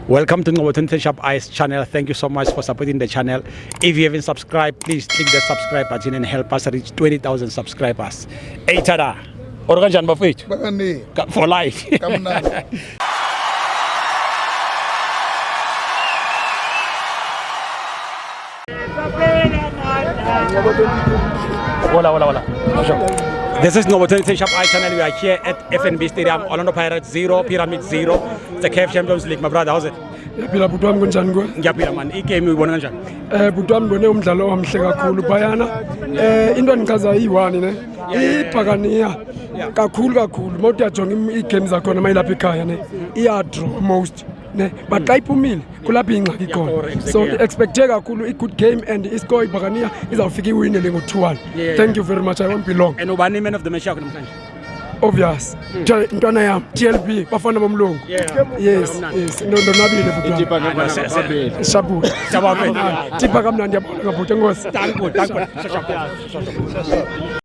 Welcome to Ngobotonto Sharp Eyes channel. Thank you so much for supporting the channel. If you haven't subscribed, please click the subscribe button and help us reach 20,000 subscribers. Hey, tada! Organ Bafit. For life. Hola. This is Ngobotonto Sharp Eyes channel. We are here at FNB Stadium, Orlando Pirates 0, Pyramid 0. It's the CAF Champions League. My brother, how's it? Yaphila bhuti wami kunjani kuwe? Ngiyaphila man. Igame uyibona kanjani? Bhuti wami ngibone umdlalo omhle kakhulu bayana. Into engichaza yi1 ne. Iphakaniya kakhulu. Mawuthi uyajonga igame zakhona mayilapha ekhaya ne. Iya-draw most. Ne, but xa iphumile kulapha ingxaki khona. So expecte kakhulu i-good game and iscore iphakaniya izawufika iwinele ngo-2-1. Thank you very much. I won't be long. And ubani man of the match yakho namhlanje? Obvious. Ntwana yami TLB bafana bomlungu. Yes. Ndonwabile bhuti wami. Shabule. Tipha kamnandi yabona bhuti enkosi. Thank you.